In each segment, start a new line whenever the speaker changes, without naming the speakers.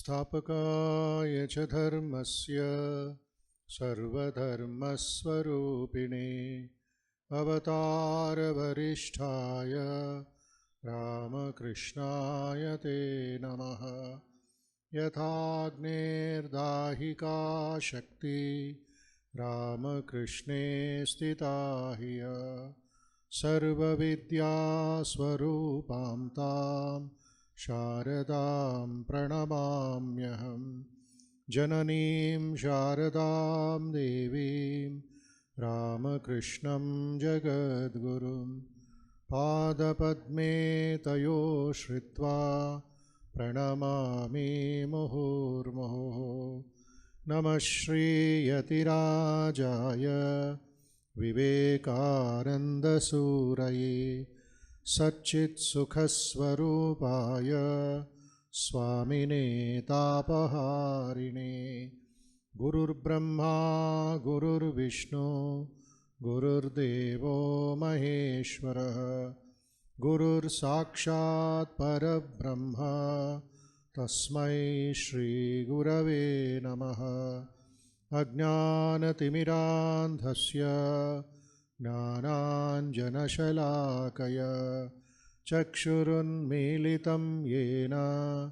Stapakaya cha dharmasya sarvadharmasvarupine avatara varishtaya Ramakrishnaya te namaha yathagner dahika shakti Ramakrishne stita hiya sarva vidya swarupam tam Sharadam pranamamyaham Jananim Sharadam Devim Ramakrishnam Jagadgurum Padapadme Tayo Shritva Pranamami Muhurmuhu Namah Shri Yatirajaya Vivekananda Suraye Satchit Sukhaswarupaya Swamine Tapaharine Gurur Brahma Gurur Vishnu Gurur Devo Maheshwara Gurur Sakshat Parabrahma Tasmai Shri Gurave Namaha Ajnanatimidandhasya Jnananjanashalakaya Chakshurunmilitam yena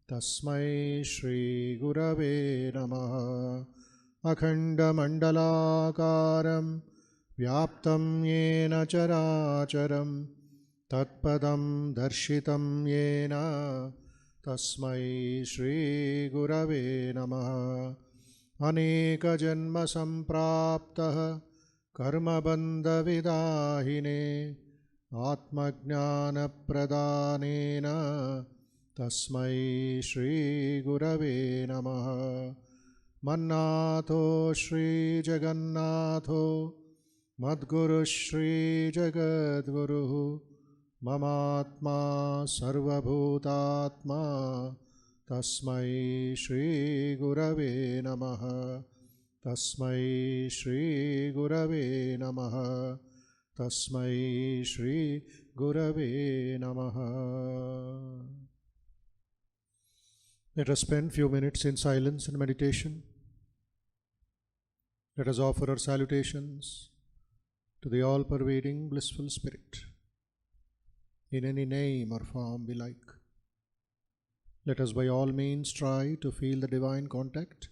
Tasmai Shri Gurave Namaha Akhandamandalakaram Vyaptam yena characharam Tatpadam darshitam yena Tasmai Shri Gurave Namaha Aneka janma sampraptaha Karma bandha vidahine Atma jnana pradhanena Tasmai Shri Gurave Namaha Mannatho Shri Jagannatho Madguru Shri Jagadguru Mamatma Sarvabhutatma Tasmai Shri Gurave Namaha Tasmai Shri Gurave Namaha Tasmai Shri Gurave Namaha. Let us spend few minutes in silence and meditation. Let us offer our salutations to the all-pervading blissful spirit in any name or form we like. Let us by all means try to feel the divine contact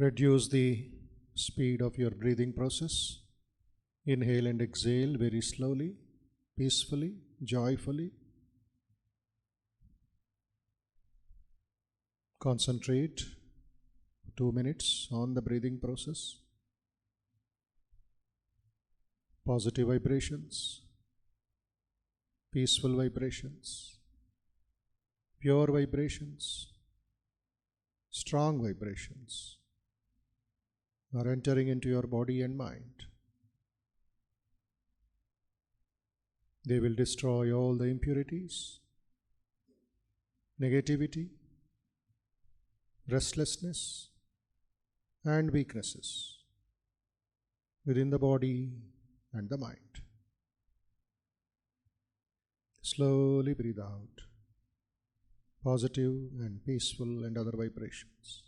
Reduce the speed of your breathing process. Inhale and exhale very slowly, peacefully, joyfully. Concentrate 2 minutes on the breathing process. Positive vibrations, peaceful vibrations, pure vibrations, strong vibrations are entering into your body and mind. They will destroy all the impurities, negativity, restlessness, and weaknesses within the body and the mind. Slowly breathe out positive and peaceful and other vibrations.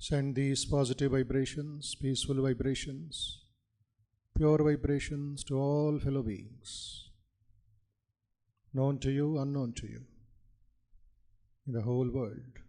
Send these positive vibrations, peaceful vibrations, pure vibrations to all fellow beings, known to you, unknown to you, in the whole world.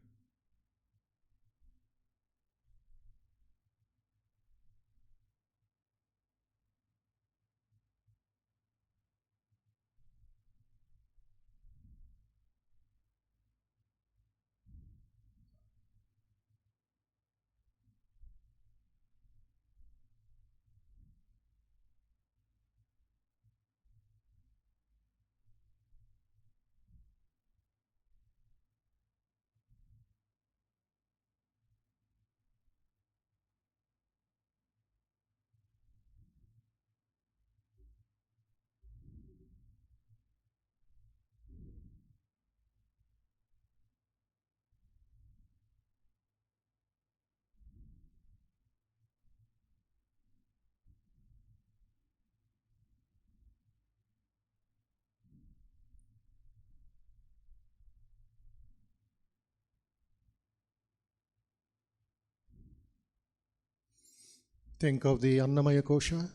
Think of the Annamaya Kosha,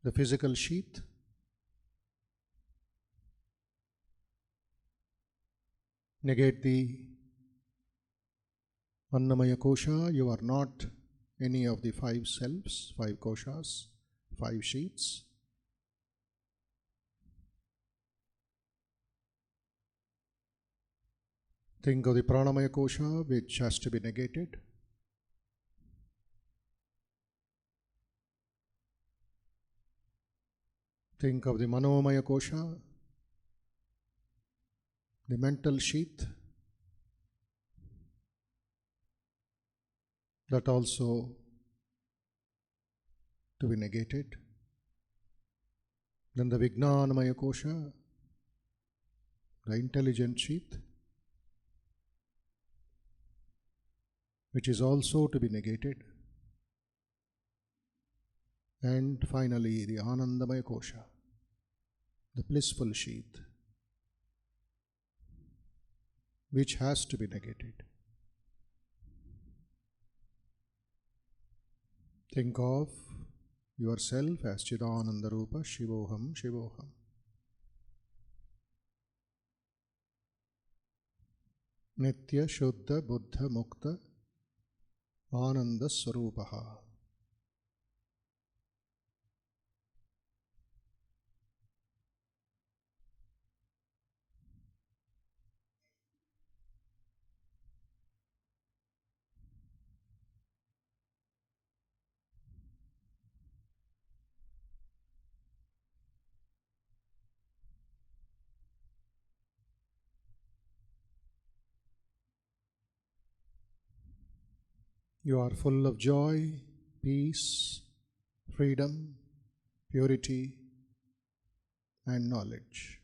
the physical sheath. Negate the Annamaya Kosha. You are not any of the 5 selves, 5 koshas, 5 sheaths. Think of the Pranamaya Kosha, which has to be negated. Think of the Manomaya Kosha, the mental sheath, that also to be negated. Then the Vijnanamaya Kosha, the intelligent sheath, which is also to be negated. And finally, the Anandamaya Kosha, the blissful sheath, which has to be negated. Think of yourself as Chidananda Rupa, Shivoham, Shivoham. Nitya Shuddha Buddha Mukta Ananda Swarupaha. You are full of joy, peace, freedom, purity, and knowledge.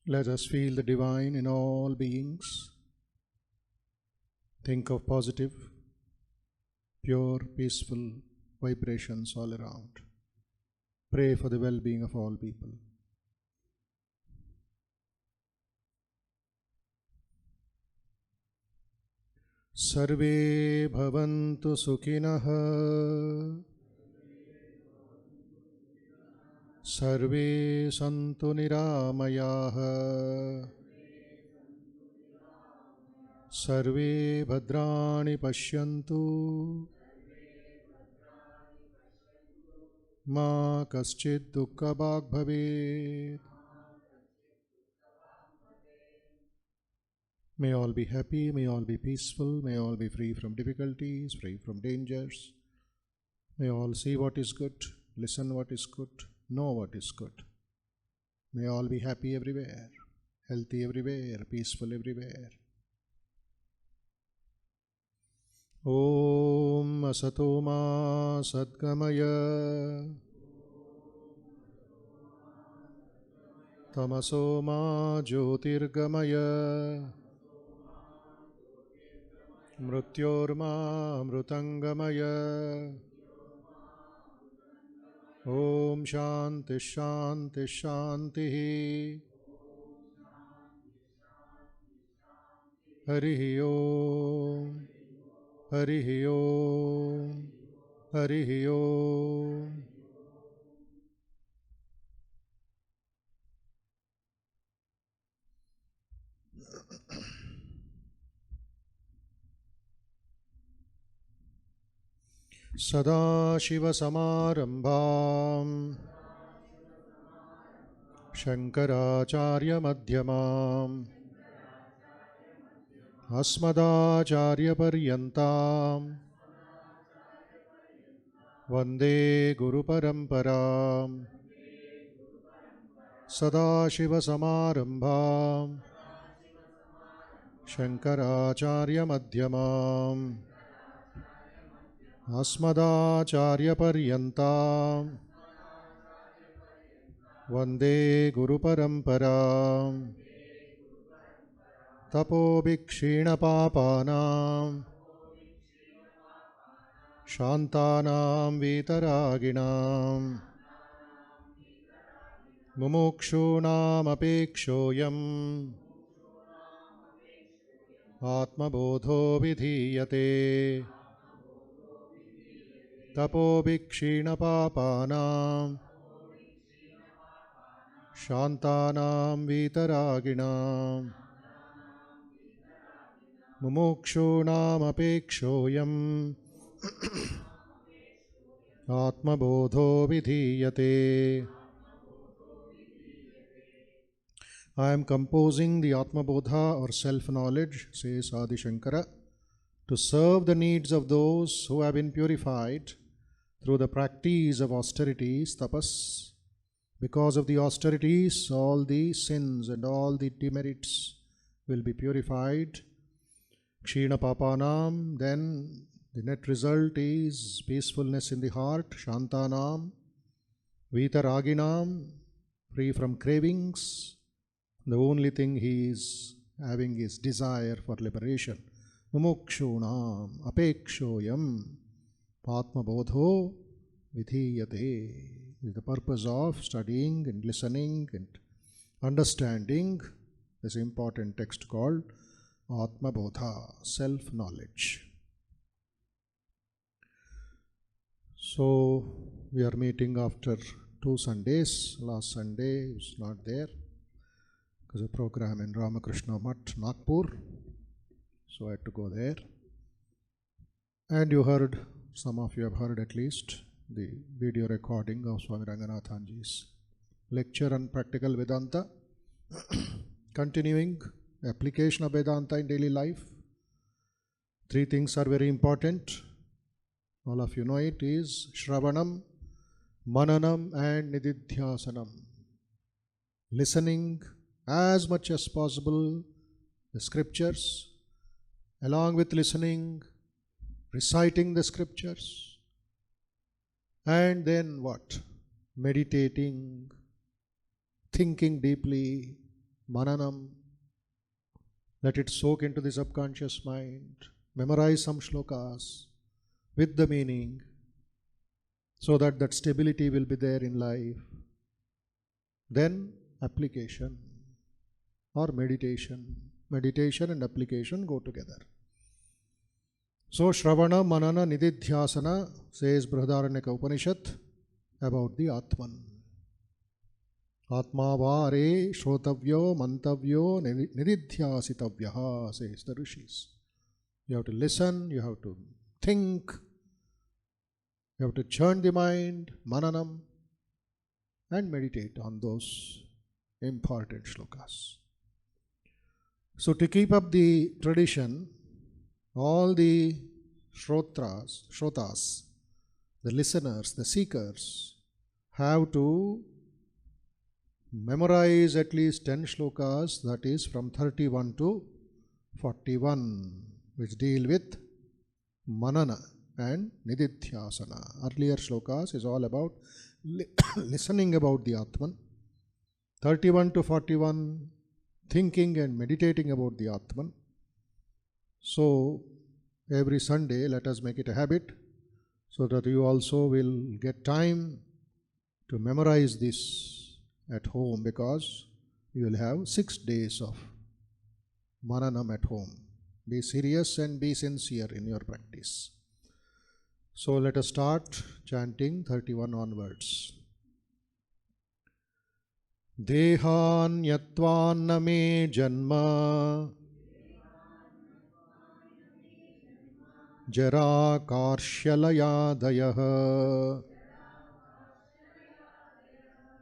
Let us feel the divine in all beings. Think of positive, pure, peaceful vibrations all around. Pray for the well-being of all people. Sarve bhavantu sukhinah. Sarve santu niramayah. Sarve bhadrani pashyantu. Ma kaschid dukkha bhag bhavet. May all be happy, may all be peaceful, may all be free from difficulties, free from dangers. May all see what is good, listen what is good, know what is good. May all be happy everywhere, healthy everywhere, peaceful everywhere. Om Asato Ma Sadgamaya Tamaso Ma Jyotirgamaya Mrutyorma Amrutangamaya. Om Shanti Shanti Shanti. Harihi Om. Harihi Om. Harihi Om. Sadashivasamarambham Shankaracharya Madhyamam Asmadacharya Paryantam Vande Guru Paramparam. Sadashivasamarambham Shankaracharya Madhyamam अस्मदाचार्यपर्यन्तां वन्दे गुरुपरम्परां तपोभिक्षीणपापानां शान्तानां वीतरागिणां मुमुक्षूणामपेक्षोऽयम् आत्मबोधो विधीयते तपोभिक्षीणपापानां शान्तानां वीतरागिणां मुमुक्षूणामपेक्षोऽयम् आत्मबोधो विधीयते. I am composing the Atma Bodha or self-knowledge, says Adi Shankara, to serve the needs of those who have been purified through the practice of austerities, tapas. Because of the austerities, all the sins and all the demerits will be purified. Kshina papanam, then the net result is peacefulness in the heart. Shantanam, vitaraginam, free from cravings. The only thing he is having is desire for liberation. Mumukshunam apekshoyam Atma Bodho vidhiyate. With the purpose of studying and listening and understanding this important text called Atma Bodha, self-knowledge. So we are meeting after 2 Sundays. Last Sunday was not there because of a program in Ramakrishna Math, Nagpur. So I had to go there. And you heard, some of you have heard at least, the video recording of Swami Ranganathanji's lecture on practical Vedanta. Continuing application of Vedanta in daily life. 3 things are very important. All of you know it is Shravanam, Mananam and Nididhyasanam. Listening as much as possible the scriptures, along with listening, reciting the scriptures, and then what? Meditating, thinking deeply, mananam, let it soak into the subconscious mind, memorize some shlokas with the meaning, so that that stability will be there in life. Then application or meditation. Meditation and application go together. So Shravana, Manana, Nididhyasana, says Brihadaranyaka Upanishad about the Atman. Atma vare shrotavyo mantavyo nididhyasitavyaha, says the Rishis. You have to listen, you have to think, you have to churn the mind, mananam, and meditate on those important shlokas. So to keep up the tradition, all the shrotas, the listeners, the seekers, have to memorize at least 10 shlokas, that is from 31 to 41, which deal with manana and nididhyasana. Earlier shlokas is all about listening about the Atman. 31 to 41, thinking and meditating about the Atman. So every Sunday, let us make it a habit so that you also will get time to memorize this at home, because you will have 6 days of mananam at home. Be serious and be sincere in your practice. So let us start chanting 31 onwards. Dehanyatvanna me janma jara karshalayadayah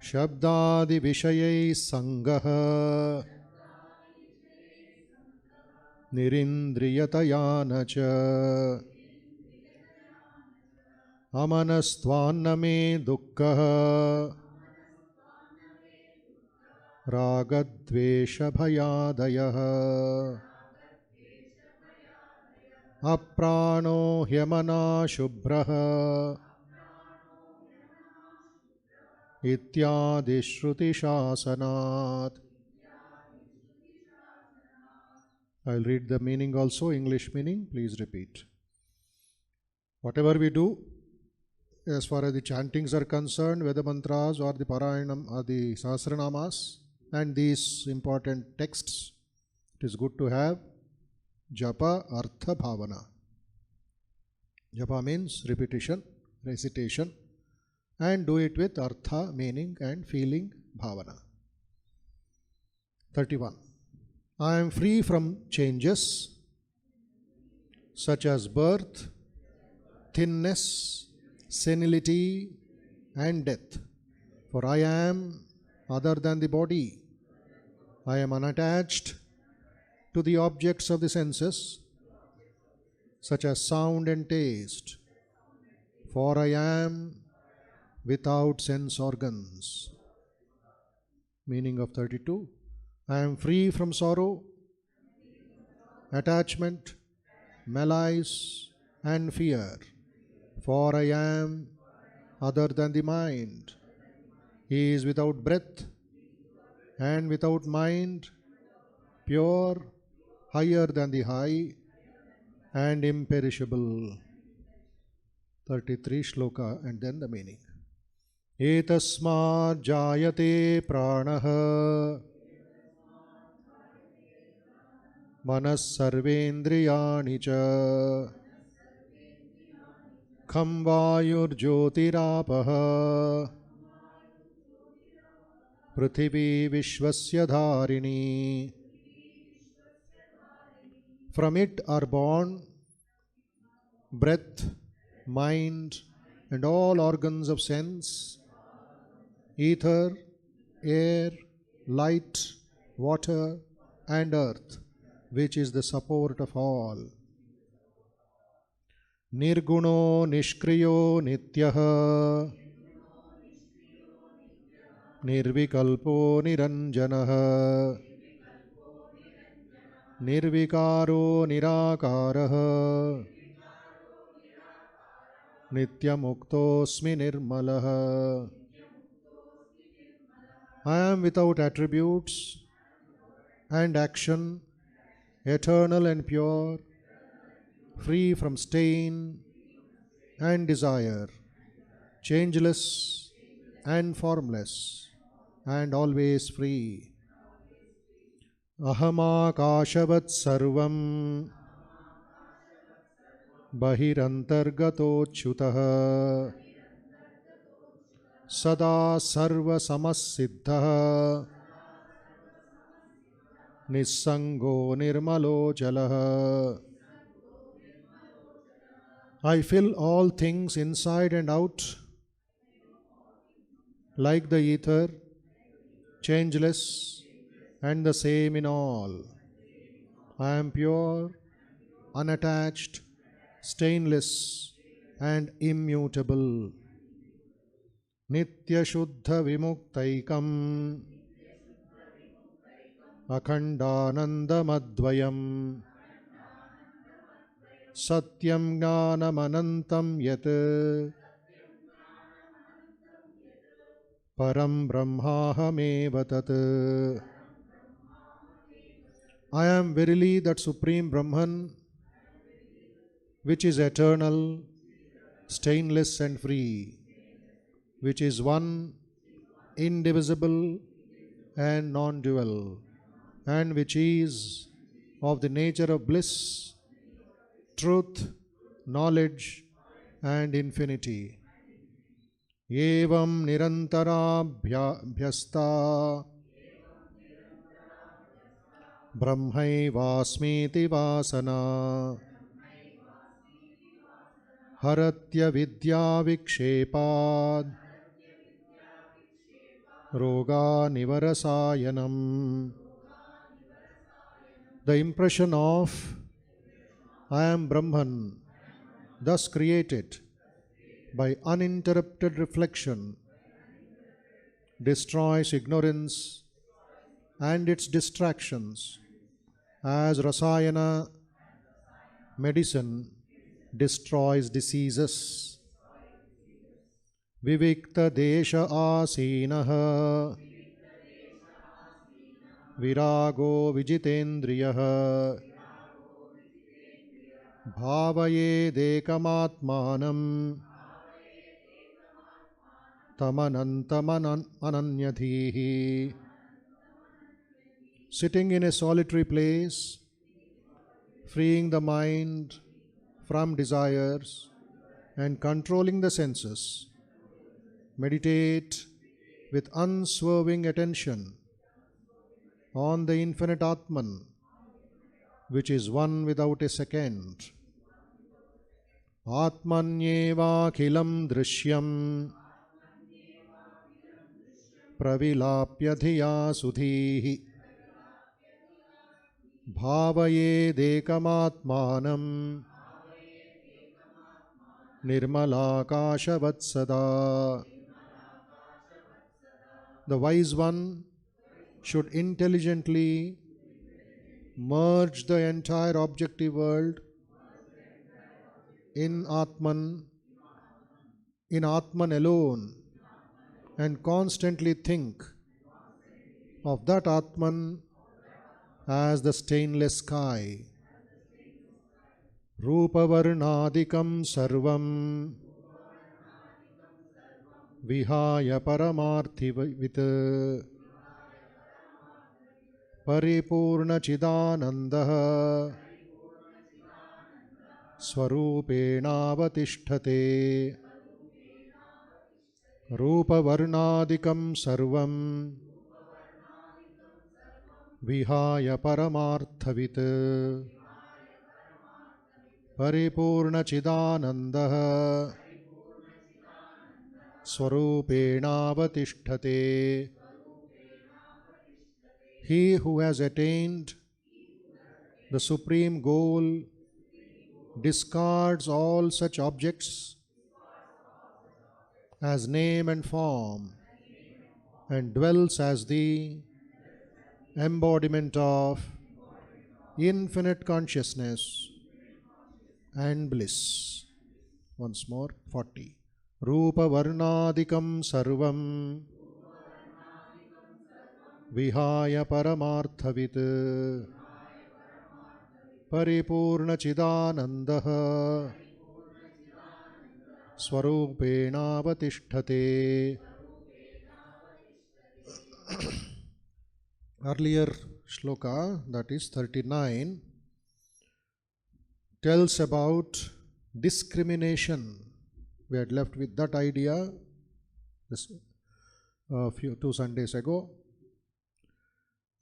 shabdadi vishayai sangah nirindriyatayana cha amanastvanna me dukkah ragadvesha bhayadayah. aprano hyamana shubhrah ityadi shruti shasanat. I'll read the meaning also, English meaning, please repeat. Whatever we do, as far as the chantings are concerned, Veda mantras or the Parayanam or the Sahasranamas and these important texts, it is good to have Japa Artha Bhavana. Japa means repetition, recitation, and do it with Artha, meaning, and feeling Bhavana. 31. I am free from changes such as birth, thinness, senility, and death. For I am other than the body. I am unattached to the objects of the senses, such as sound and taste. For I am without sense organs. Meaning of 32. I am free from sorrow, attachment, malice, and fear. For I am other than the mind. He is without breath and without mind, pure, higher than the high, and imperishable. 33 shloka and then the meaning. Etasmad jayate pranaha manas sarvendriyani cha kham vayur jyotirapaha prithvi vishvasya dharini. From it are born breath, mind, and all organs of sense, ether, air, light, water, and earth, which is the support of all. Nirguno nishkriyo nityaha nirvikalpo niranjanaha nirvikaro nirakaraha nityamuktosmi nirmalaha. I am without attributes and action, eternal and pure, free from stain and desire, changeless and formless, and always free. Ahamakashavat sarvam bahirantargatochyutah sada sarva samassiddhah nissango nirmalo jalah. I fill all things inside and out like the ether, changeless and the same in all. I am pure, unattached, stainless and immutable. Nitya Shuddha Vimuktaikam Akhandananda Madvayam Satyam Jnanam Anantam Yat Param Brahmaham Tat. I am verily that Supreme Brahman, which is eternal, stainless and free, which is one, indivisible and non-dual, and which is of the nature of bliss, truth, knowledge and infinity. Evam nirantara bhyasta brahmaivasmiti vasana haratya vidya vikshepad roga nivarasayanam. The impression of I am Brahman, thus created by uninterrupted reflection, destroys ignorance and its distractions, as rasayana Medicine destroys diseases. Vivikta desha asinaha virago vijitendriyaha bhavaye dekamatmanam tamanantaman ananyadhihi. Sitting in a solitary place, freeing the mind from desires and controlling the senses, meditate with unswerving attention on the infinite Atman, which is one without a second. Atmanyeva khilam drishyam pravilapya dhiya sudhihi bhavaye dekamatmanam nirmalakashavatsada. The wise one should intelligently merge the entire objective world in Atman alone, and constantly think of that Atman as the stainless sky. Rupa varnadikam sarvam vihaya paramarthivit paripurna chidanandah swarupenavatisthate. Rupa varnadikam sarvam vihaya paramarthivit paripurna chidanandah swarupenavatisthate. He who has attained the supreme goal discards all such objects as name and form and dwells as the embodiment of infinite consciousness and bliss. Once more, 40. Rupa varnadikam sarvam vihaya paramarthavit paripurna chidanandah swarupenavatisthate. Earlier shloka, that is 39, tells about discrimination. We had left with that idea two Sundays ago.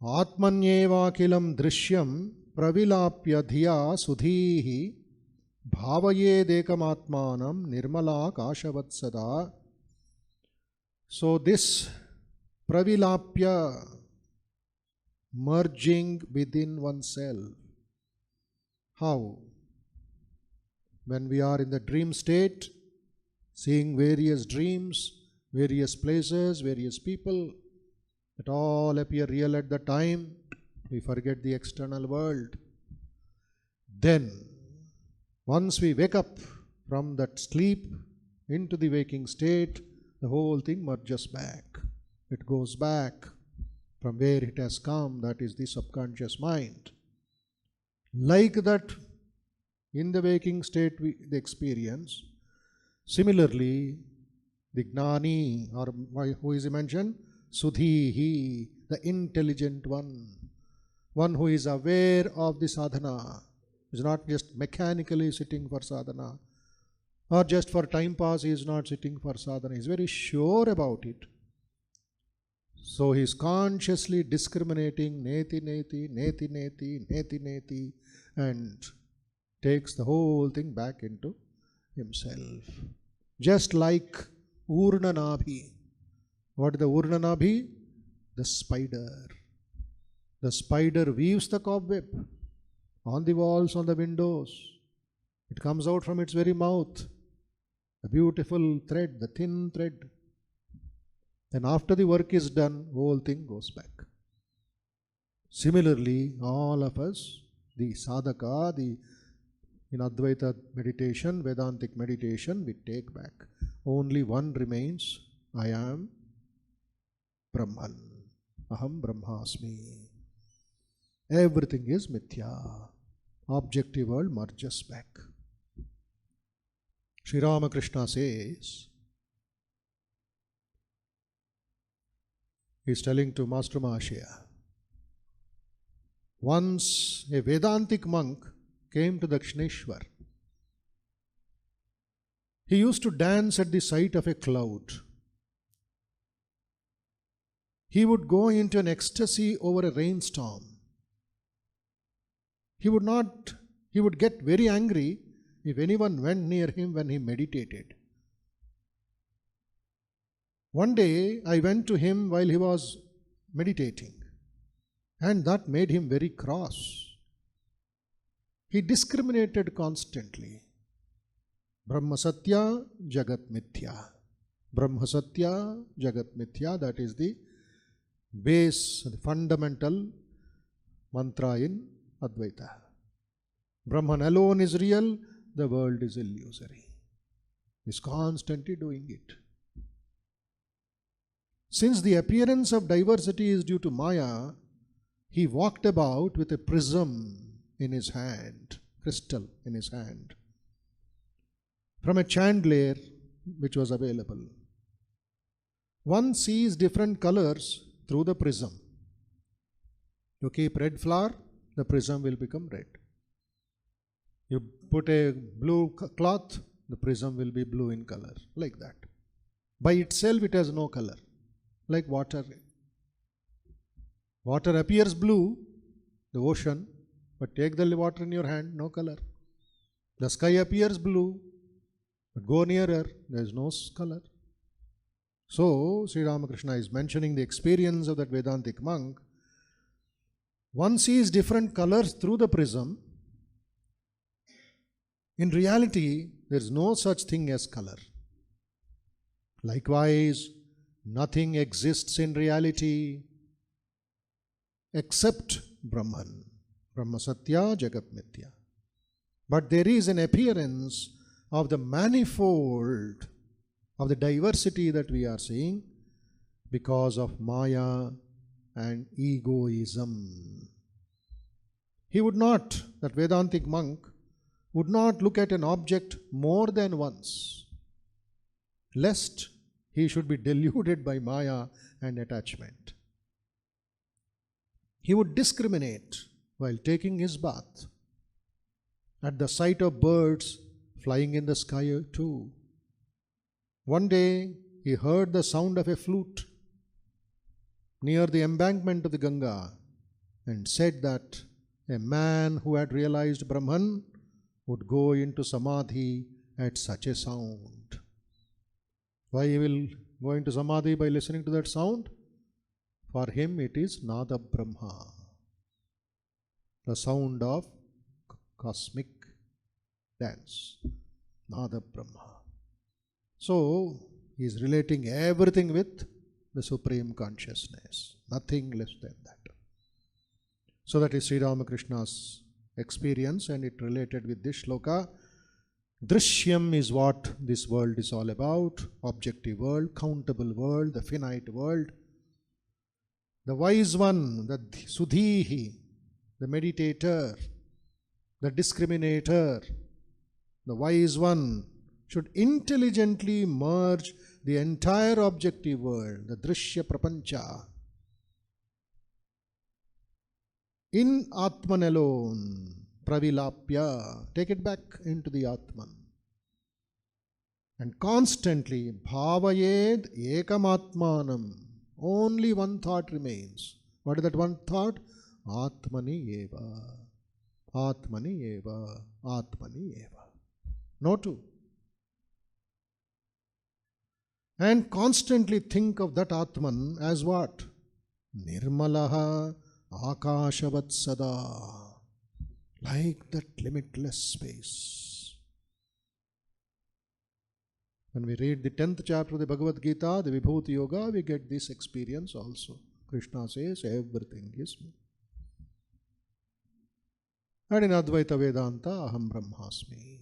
Atmanyeva kilam drishyam pravilapya dhiya sudhihi bhavaye dekamatmanam nirmala kashavatsada. So this pravilapya, merging within oneself. How? When we are in the dream state, seeing various dreams, various places, various people, that all appear real at the time, we forget the external world. Then, once we wake up from that sleep into the waking state, the whole thing merges back. It goes back from where it has come, that is the subconscious mind. Like that, in the waking state the experience. Similarly, the Gnani, or who is mentioned? Sudhihi, the intelligent one who is aware of the sadhana, is not just mechanically sitting for sadhana, or just for time pass he is not sitting for sadhana, he is very sure about it. So he is consciously discriminating neti neti, neti neti, neti neti, and takes the whole thing back into himself. Just like Urnanabhi. What is the Urnanabhi? The spider. The spider weaves the cobweb on the walls, on the windows. It comes out from its very mouth. The beautiful thread, the thin thread. Then after the work is done, whole thing goes back. Similarly, all of us, the sadhaka, the In Advaita meditation, Vedantic meditation, we take back. Only one remains, I am Brahman. Aham Brahmasmi. Everything is mithya. Objective world merges back. Sri Ramakrishna says, he is telling to Master Mahashaya, once a Vedantic monk came to Dakshineshwar. He used to dance at the sight of a cloud. He would go into an ecstasy over a rainstorm. He would get very angry if anyone went near him when he meditated. One day I went to him while he was meditating, and that made him very cross. He discriminated constantly. Brahma Satya, Jagat Mithya. Brahma Satya, Jagat Mithya, that is the base, the fundamental mantra in Advaita. Brahman alone is real, the world is illusory. He is constantly doing it. Since the appearance of diversity is due to Maya, he walked about with a prism in his hand, crystal in his hand, from a chandelier which was available. One sees different colors through the prism. You keep red flower, the prism will become red. You put a blue cloth, the prism will be blue in color, like that. By itself it has no color, like water. Water appears blue, the ocean, but take the water in your hand, no color. The sky appears blue, but go nearer, there is no color. So, Sri Ramakrishna is mentioning the experience of that Vedantic monk. One sees different colors through the prism. In reality, there is no such thing as color. Likewise, nothing exists in reality except Brahman. Brahma Satya, Jagat Mithya. But there is an appearance of the manifold, of the diversity that we are seeing because of Maya and egoism. He would not, that Vedantic monk, would not look at an object more than once, lest he should be deluded by Maya and attachment. He would discriminate while taking his bath, at the sight of birds flying in the sky too. One day he heard the sound of a flute near the embankment of the Ganga and said that a man who had realized Brahman would go into Samadhi at such a sound. Why he will go into Samadhi by listening to that sound? For him it is Nada Brahma, the sound of cosmic dance, Nada Brahma. So, he is relating everything with the Supreme Consciousness, nothing less than that. So that is Sri Ramakrishna's experience, and it related with this shloka. Drishyam is what this world is all about, objective world, countable world, the finite world. The wise one, the Sudhihi, the meditator, the discriminator, the wise one should intelligently merge the entire objective world, the Drishya Prapancha, in Atman alone, Pravilapya, take it back into the Atman. And constantly, Bhavayed Ekamatmanam, only one thought remains. What is that one thought? Atmani eva, Atmani eva, Atmani eva. No two. And constantly think of that Atman as what? Nirmalaha Akashavat Sada, like that limitless space. When we read the 10th chapter of the Bhagavad Gita, the Vibhuti Yoga, we get this experience also. Krishna says, everything is me. And in Advaita Vedanta, Aham Brahmasmi.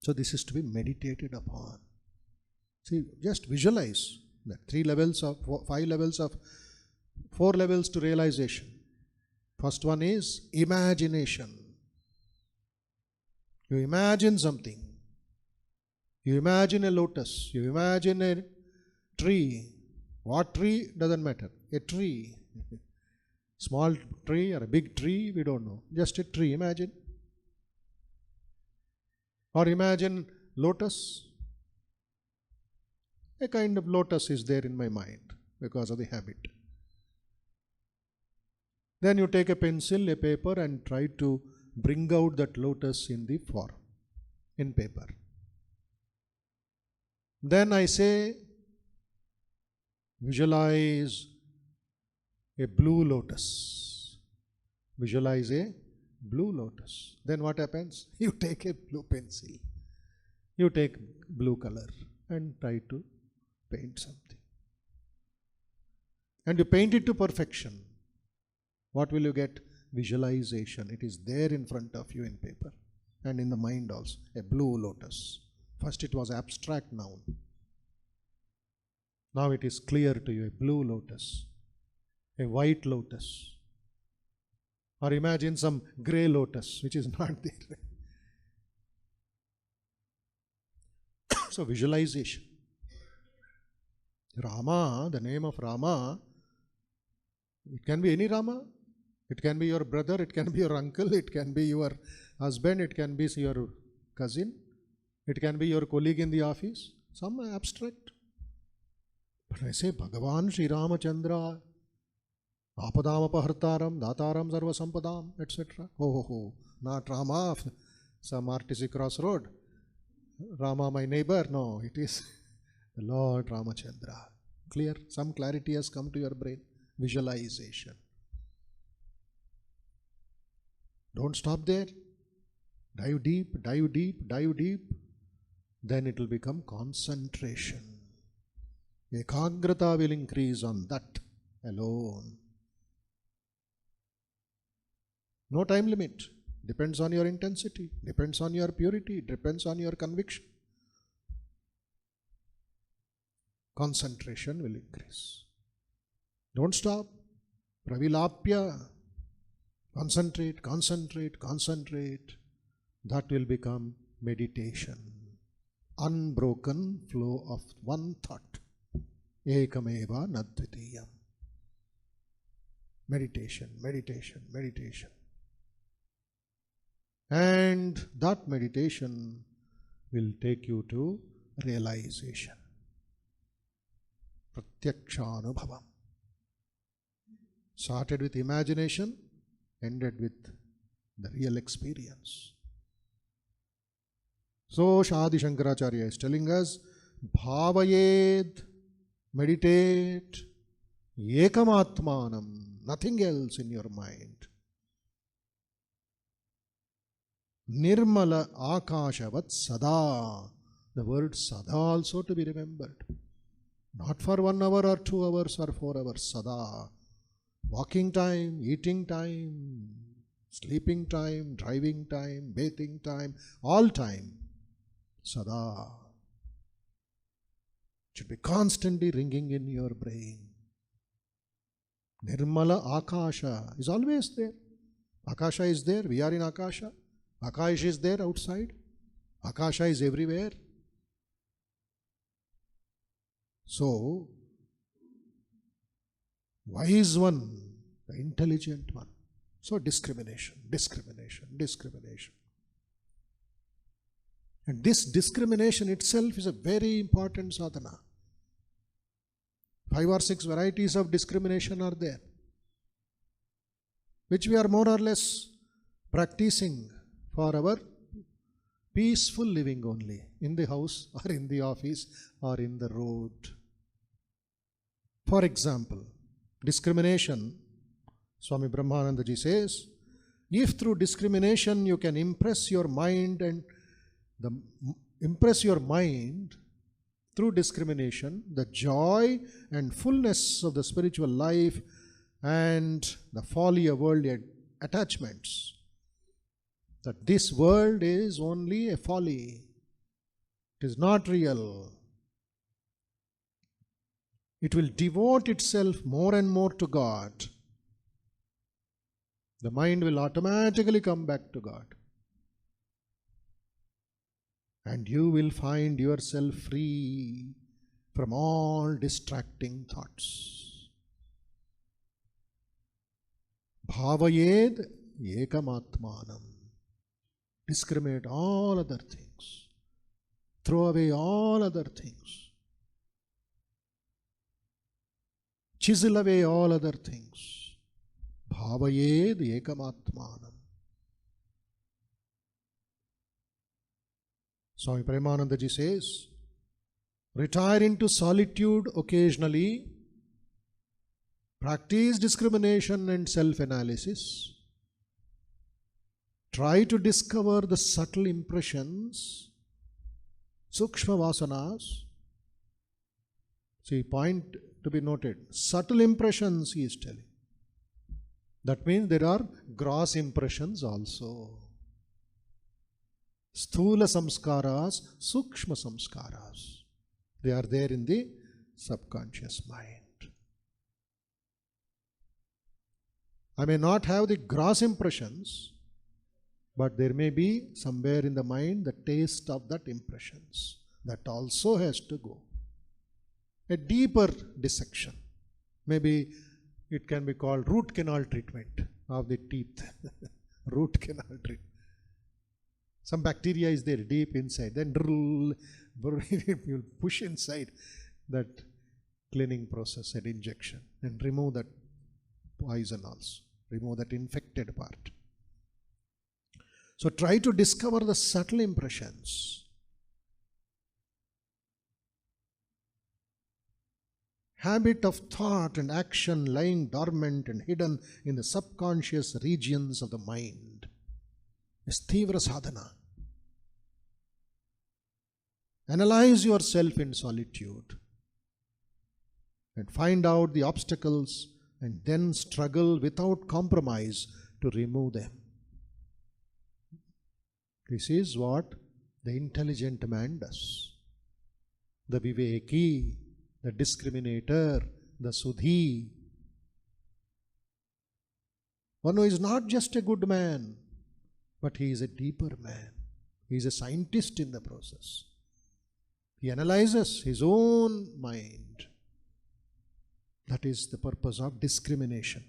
So this is to be meditated upon. See, just visualize that 4 levels to realization. First one is imagination. You imagine something. You imagine a lotus. You imagine a tree. What tree? Doesn't matter. A tree. Small tree or a big tree, we don't know. Just a tree, imagine. Or imagine lotus. A kind of lotus is there in my mind because of the habit. Then you take a pencil, a paper, and try to bring out that lotus in the form, in paper. Then I say, visualize a blue lotus. Visualize a blue lotus. Then what happens? You take a blue pencil, you take blue color and try to paint something. And you paint it to perfection. What will you get? Visualization. It is there in front of you in paper and in the mind also. A blue lotus. First it was abstract noun. Now it is clear to you. A blue lotus. A white lotus. Or imagine some grey lotus which is not there. So visualization. Rama, the name of Rama, it can be any Rama. It can be your brother, it can be your uncle, it can be your husband, it can be your cousin, it can be your colleague in the office, some abstract. But I say Bhagavan Sri Ramachandra, Apadam Apahartaram, Dataram Sarva Sampadam, etc. Oh, not Rama, some RTC crossroad. Rama, my neighbor. No, it is the Lord Ramachandra. Clear? Some clarity has come to your brain. Visualization. Don't stop there. Dive deep, dive deep, dive deep. Then it will become concentration. Ekagrata will increase on that alone. No time limit. Depends on your intensity. Depends on your purity. Depends on your conviction. Concentration will increase. Don't stop. Pravilapya. Concentrate, concentrate, concentrate. That will become meditation. Unbroken flow of one thought. Ekameva nadvitiyam. Meditation, meditation, meditation. And that meditation will take you to realization. Pratyakshanubhavam. Started with imagination, ended with the real experience. So Shadi Shankaracharya is telling us, Bhavayed, meditate, Ekamatmanam, nothing else in your mind. Nirmala Akashavat Sada. The word Sada also to be remembered. Not for 1 hour or 2 hours or 4 hours. Sada. Walking time, eating time, sleeping time, driving time, bathing time, all time. Sada. Should be constantly ringing in your brain. Nirmala Akasha is always there. Akasha is there. We are in Akasha. Akash is there outside. Akasha is everywhere. So, wise one, the intelligent one. So discrimination, discrimination, discrimination. And this discrimination itself is a very important sadhana. 5 or 6 varieties of discrimination are there, which we are more or less practicing for our peaceful living only, in the house or in the office or in the road. For example, discrimination, Swami Brahmanandaji says, if through discrimination you can impress your mind through discrimination, the joy and fullness of the spiritual life and the folly of worldly attachments. That this world is only a folly. It is not real. It will devote itself more and more to God. The mind will automatically come back to God. And you will find yourself free from all distracting thoughts. Bhavayed ekamatmanam. Discriminate all other things. Throw away all other things. Chisel away all other things. Bhavayed ekamatmanam. Swami Premanandaji says, retire into solitude occasionally, practice discrimination and self-analysis, try to discover the subtle impressions, sukshma vasanas. See, point to be noted, subtle impressions he is telling. That means there are gross impressions also. Sthula samskaras, sukshma samskaras. They are there in the subconscious mind. I may not have the gross impressions, but there may be somewhere in the mind the taste of that impressions. That also has to go. A deeper dissection. Maybe it can be called root canal treatment of the teeth. Root canal treatment. Some bacteria is there deep inside. Then you'll push inside that cleaning process and injection and remove that poison also. Remove that infected part. So try to discover the subtle impressions. Habit of thought and action lying dormant and hidden in the subconscious regions of the mind is Tivra sadhana. Analyze yourself in solitude and find out the obstacles and then struggle without compromise to remove them. This is what the intelligent man does. The viveki, the discriminator, the sudhi. One who is not just a good man, but he is a deeper man. He is a scientist in the process. He analyzes his own mind. That is the purpose of discrimination.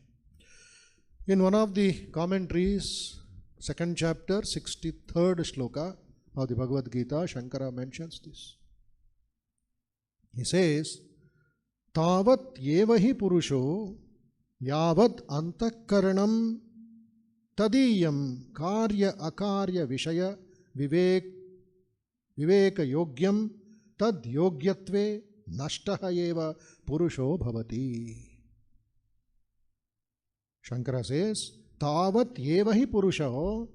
In one of the commentaries, 2nd chapter, 63rd shloka of the Bhagavad Gita, Shankara mentions this. He says, Tavat yevahi purusho yavad antakaranam tadiyam karya akarya vishaya viveka yogyam tad yogyatve nashtaha eva purusho bhavati. Shankara says, Tavat yevahi purusho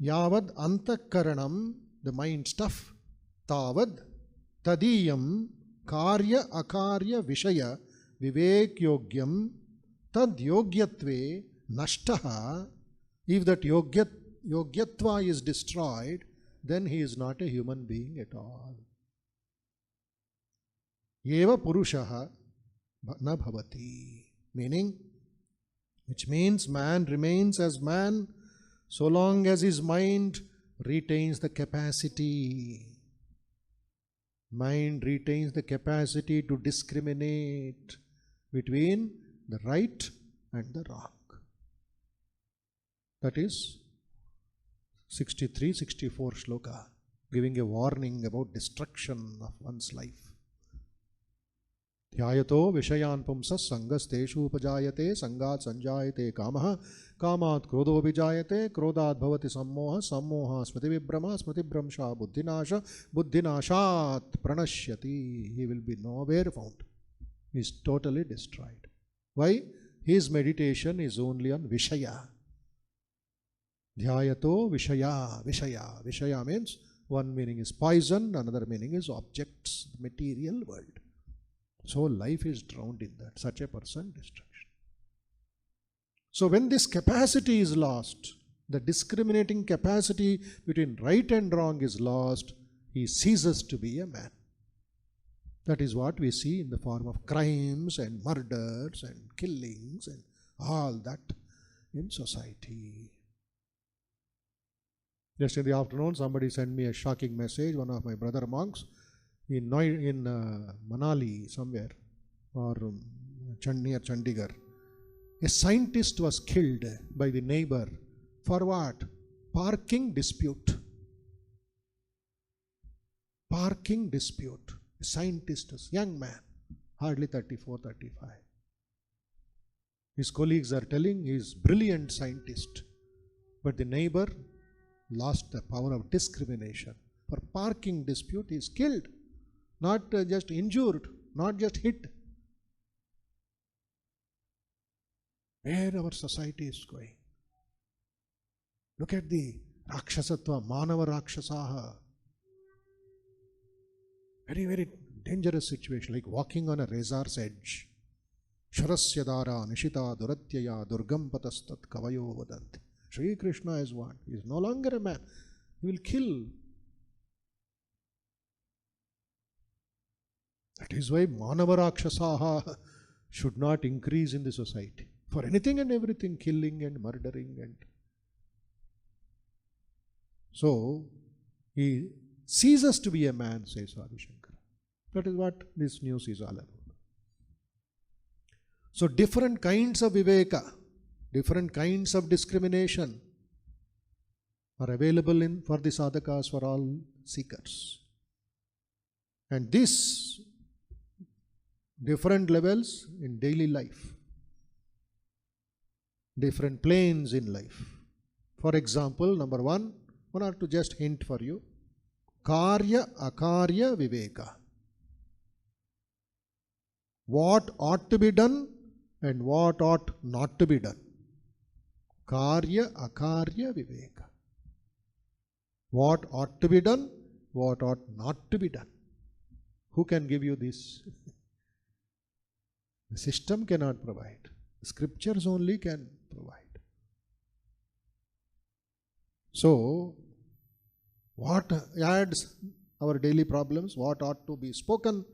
yavad antakaranam, the mind stuff, tavad tadiyam karya akarya vishaya vivek yogyam tad yogyatve nashtaha. If that yogyatva is destroyed, then he is not a human being at all. Eva purushaha na bhavati. Meaning, which means man remains as man so long as his mind retains the capacity. Mind retains the capacity to discriminate between the right and the wrong. That is 63, 64 shloka, giving a warning about destruction of one's life. Dhyayato vishayan pumsas sangasteshu upajayate sangat sanjayate kamaha kamat krodho vijayate krodat bhavati sammoha sammoha smriti vibrama smriti bramsha buddhinasha buddhinashat pranashyati. He will be nowhere found. He is totally destroyed. Why? His meditation is only on vishaya. Dhyayato vishaya, vishaya. Vishaya means one meaning is poison, another meaning is objects, the material world. So life is drowned in that. Such a person, destruction. So when this capacity is lost, the discriminating capacity between right and wrong is lost, he ceases to be a man. That is what we see in the form of crimes and murders and killings and all that in society. Just in the afternoon, somebody sent me a shocking message. One of my brother monks in Manali somewhere, or near Chandigarh. A scientist was killed by the neighbor for what? Parking dispute. Parking dispute. A scientist, a young man, hardly 34, 35. His colleagues are telling he is a brilliant scientist, but the neighbor lost the power of discrimination. For parking dispute, he is killed, not just injured, not just hit. Where our society is going. Look at the Rakshasatva, Manava Rakshasaha. Very, very dangerous situation, like walking on a razor's edge. Sharasya Dara Nishita Duratyaya Durgam Patastat Kavayo Vadanti. Sri Krishna is what? He is no longer a man. He will kill. That is why Manava Rakshasaha should not increase in the society. For anything and everything, killing and murdering. And so, he ceases to be a man, says Adi Shankara. That is what this news is all about. So, different kinds of viveka, different kinds of discrimination are available for the sadhakas, for all seekers. And this different levels in daily life, different planes in life. For example, number one or two just hint for you. Karya Akarya Viveka. What ought to be done and what ought not to be done. Karya Akarya Viveka. What ought to be done, what ought not to be done. Who can give you this? The system cannot provide. The scriptures only can provide. So, what adds our daily problems? What ought to be spoken?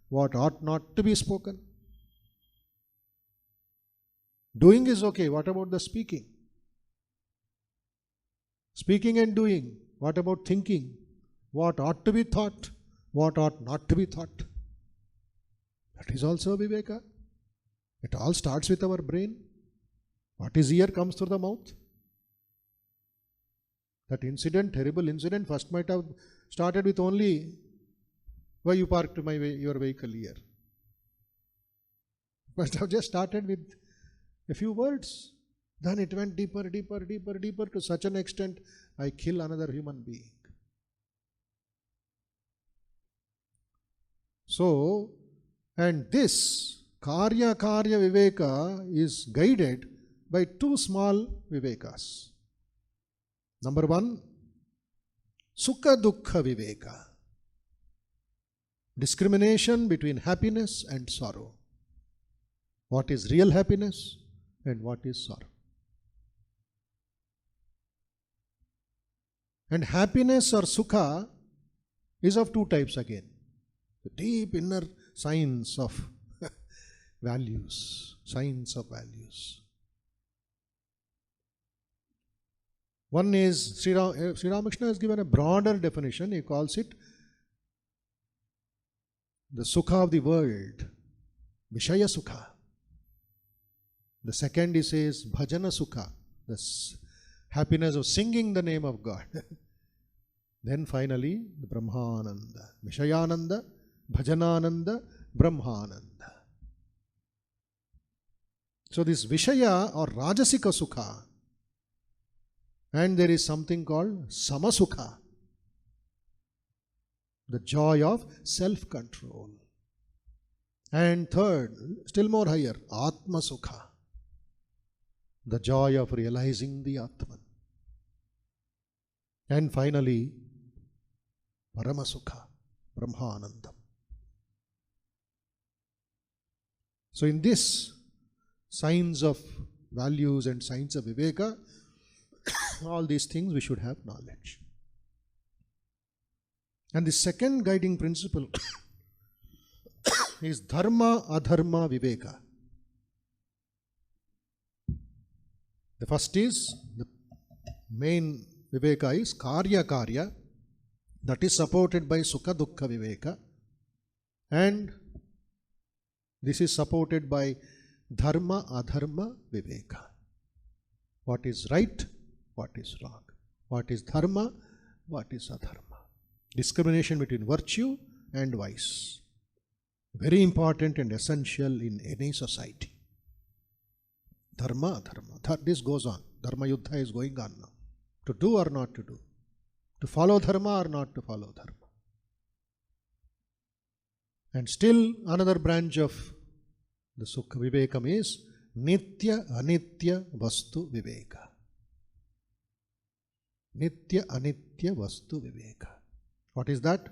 What ought not to be spoken? Doing is okay. What about the speaking? Speaking and doing. What about thinking? What ought to be thought? What ought not to be thought? That is also viveka. It all starts with our brain. What is here comes through the mouth. That incident, terrible incident, first might have started with only, why you parked your vehicle here. Must have just started with a few words. Then it went deeper to such an extent, I kill another human being. So, and this Karya Viveka is guided by two small Vivekas. Number one, Sukha Dukkha Viveka. Discrimination between happiness and sorrow. What is real happiness and what is sorrow. And happiness or Sukha is of two types again. The deep inner science of values, science of values. One is, Sri Ramakrishna has given a broader definition. He calls it the Sukha of the world, Vishaya Sukha. The second he says Bhajana Sukha, the happiness of singing the name of God. Then finally the Brahmananda, Vishayananda, Bhajanananda, Brahmananda. So this Vishaya or Rajasika Sukha, and there is something called Samasukha, the joy of self-control. And third, still more higher, Atma Sukha, the joy of realizing the Atman. And finally, Paramasukha, Brahmanandam. So in this science of values and signs of Viveka, all these things we should have knowledge. And the second guiding principle is Dharma Adharma Viveka. The first is, the main Viveka is Karya Karya, that is supported by Sukha Dukkha Viveka, and this is supported by Dharma Adharma Viveka. What is right, what is wrong, what is Dharma, what is Adharma. Discrimination between virtue and vice. Very important and essential in any society. Dharma Adharma. This goes on. Dharma Yuddha is going on now. To do or not to do. To follow Dharma or not to follow Dharma. And still another branch of the Sukha Vivekam is Nitya Anitya Vastu Viveka. Nitya Anitya Vastu Viveka. What is that?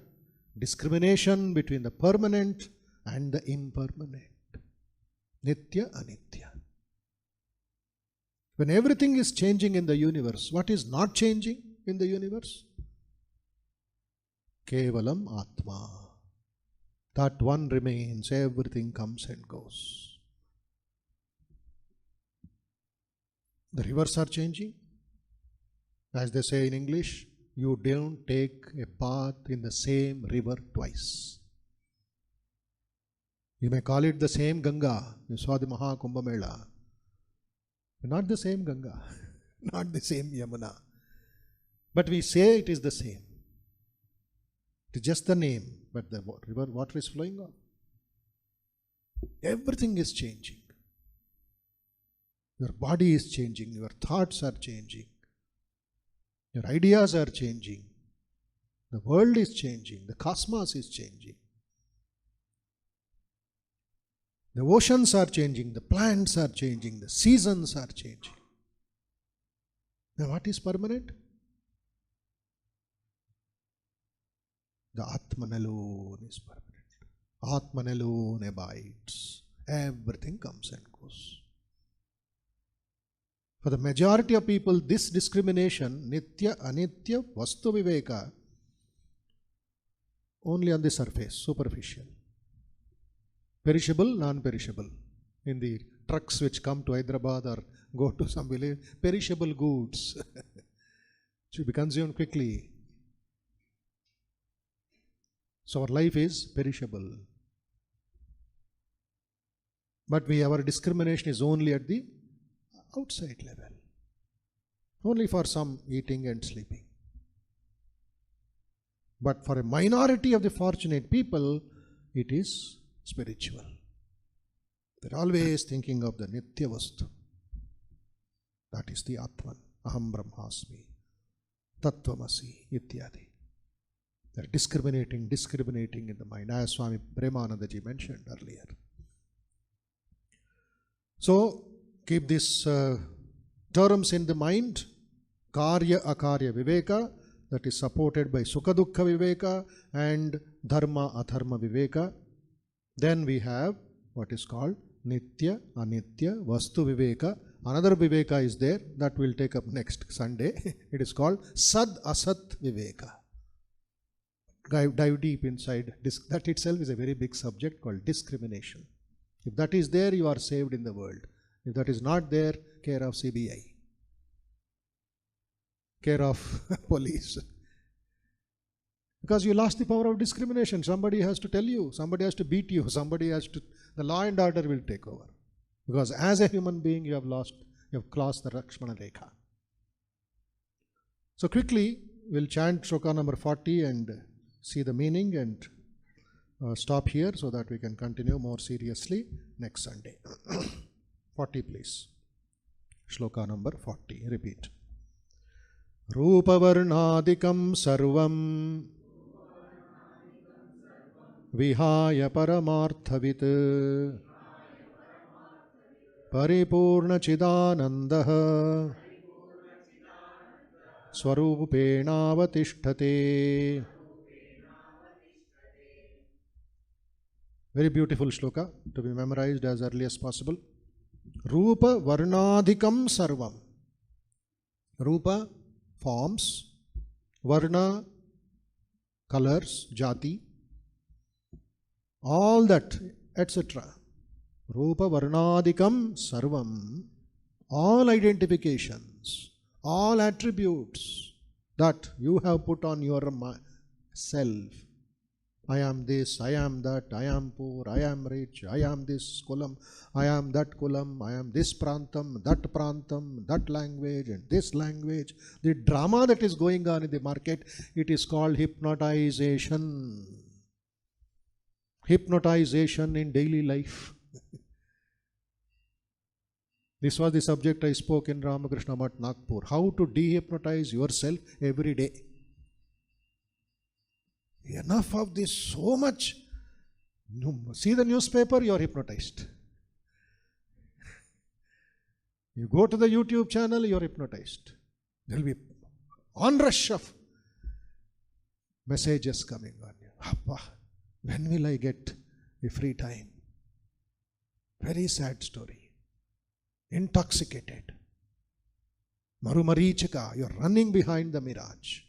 Discrimination between the permanent and the impermanent. Nitya Anitya. When everything is changing in the universe, what is not changing in the universe? Kevalam Atma. That one remains, everything comes and goes. The rivers are changing. As they say in English, you don't take a bath in the same river twice. You may call it the same Ganga. You saw the Maha Kumbh Mela. Not the same Ganga, not the same Yamuna. But we say it is the same. It is just the name, but the river water is flowing on. Everything is changing. Your body is changing, your thoughts are changing, your ideas are changing, the world is changing, the cosmos is changing. The oceans are changing, the plants are changing, the seasons are changing. Now what is permanent? The Atman alone is permanent. Atman alone abides. Everything comes and goes. For the majority of people, this discrimination, Nitya, Anitya, Vastu Viveka, only on the surface, superficial. Perishable, non-perishable. In the trucks which come to Hyderabad or go to some village, perishable goods should be consumed quickly. So our life is perishable. But our discrimination is only at the outside level. Only for some eating and sleeping. But for a minority of the fortunate people, it is spiritual. They're always thinking of the Nitya Vastu. That is the Atman. Aham Brahmasmi. Tattvamasi. Ityadi. They're discriminating in the mind, as Swami Premanandaji mentioned earlier. So, keep these terms in the mind. Karya Akarya Viveka, that is supported by Sukha Dukkha Viveka and Dharma Adharma Viveka. Then we have what is called Nitya Anitya Vastu Viveka. Another Viveka is there that we'll take up next Sunday. It is called Sad Asat Viveka. Dive deep inside. That itself is a very big subject called discrimination. If that is there, you are saved in the world. If that is not there, care of CBI. Care of police. Because you lost the power of discrimination. Somebody has to tell you, somebody has to beat you, the law and order will take over. Because as a human being, you have crossed the Lakshmana Rekha. So quickly, we'll chant Shloka number 40 and see the meaning and stop here so that we can continue more seriously next Sunday. 40 please. Shloka number 40. Repeat. Rupavarnadikam sarvam vihaya paramarthavit paripurna chidanandah swarupenavatisthate. Very beautiful shloka to be memorized as early as possible. Rupa Varnadikam Sarvam. Rupa, forms, Varna, colors, jati, all that, etc. Rupa Varnadikam Sarvam, all identifications, all attributes that you have put on your self. I am this, I am that, I am poor, I am rich, I am this kulam, I am that kulam, I am this prantam, that language and this language. The drama that is going on in the market, it is called hypnotization. Hypnotization in daily life. This was the subject I spoke in Ramakrishna at Nagpur. How to dehypnotize yourself every day. Enough of this, so much. See the newspaper, you are hypnotized. You go to the YouTube channel, you are hypnotized. There will be onrush of messages coming on you. Appa, when will I get a free time? Very sad story. Intoxicated. Marumarichika, you are running behind the mirage.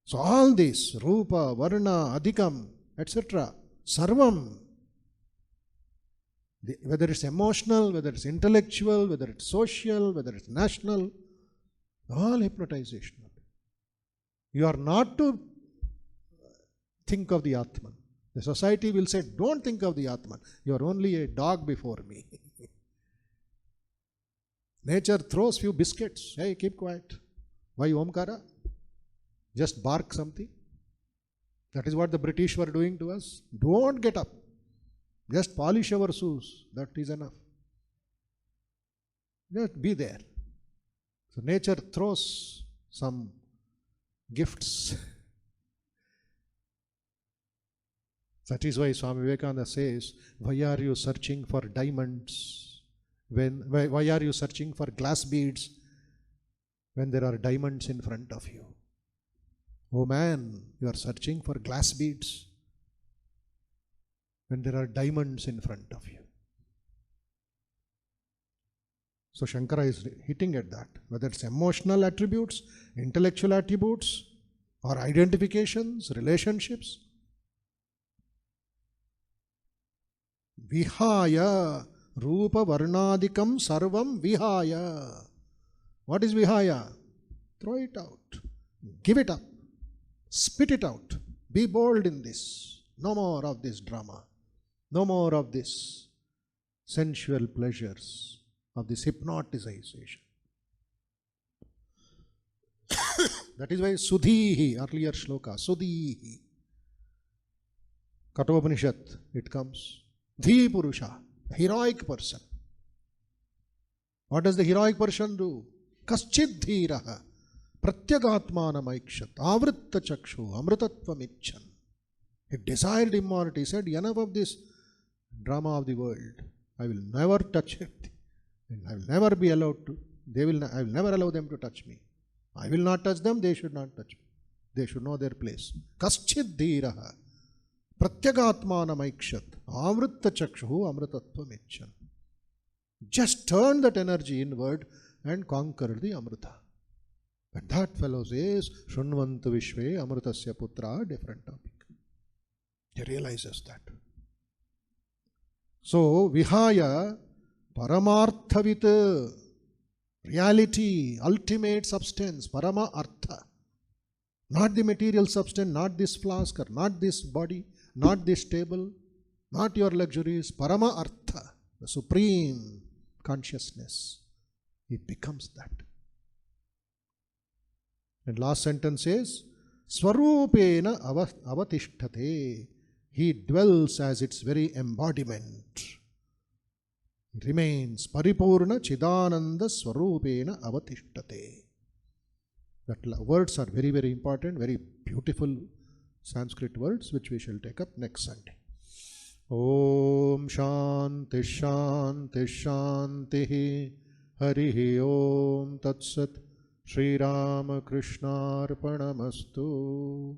So all this, Rupa, Varna, Adhikam, etc., Sarvam, whether it's emotional, whether it's intellectual, whether it's social, whether it's national, all hypnotization. You are not to think of the Atman. The society will say, don't think of the Atman. You are only a dog before me. Nature throws few biscuits. Hey, keep quiet. Why Omkara? Just bark something. That is what the British were doing to us. Don't get up. Just polish our shoes. That is enough. Just be there. So nature throws some gifts. That is why Swami Vivekananda says, why are you searching for diamonds? Why are you searching for glass beads when there are diamonds in front of you? Oh man, you are searching for glass beads when there are diamonds in front of you. So Shankara is hitting at that, whether it's emotional attributes, intellectual attributes, or identifications, relationships. Vihaya, Rupa Varnadikam Sarvam Vihaya. What is Vihaya? Throw it out. Give it up. Spit it out. Be bold in this. No more of this drama. No more of this sensual pleasures, of this hypnotization. That is why Sudhihi, earlier shloka, Sudhihi. Kathopanishad, it comes. Dhi Purusha, heroic person. What does the heroic person do? Kaschid dhiraha. Pratyagatmanam avritta chakshu amritatvam icchan. He desired immortality. He said, enough of this drama of the world. I will never touch it. I will never be allowed to. I will never allow them to touch me. I will not touch them. They should not touch me. They should know their place. Kaschid dhiraha. Pratyagatmanam avritta chakshu amritatvam icchan. Just turn that energy inward and conquer the amrita. And that fellow says, Shunvanta Vishve Amritasya Putra, different topic. He realizes that. So, Vihaya, Paramarthavit, reality, ultimate substance, Parama Artha. Not the material substance, not this flask, or not this body, not this table, not your luxuries, Parama Artha, the supreme consciousness. It becomes that. And last sentence says, Swarupena avatishthate. He dwells as its very embodiment. He remains Paripurna Chidananda Swarupena avatishthate. That words are very, very important, very beautiful Sanskrit words, which we shall take up next Sunday. Om Shanti Shanti Shanti Harihi Om Tat Sat Shri Ramakrishna Arpanamastu.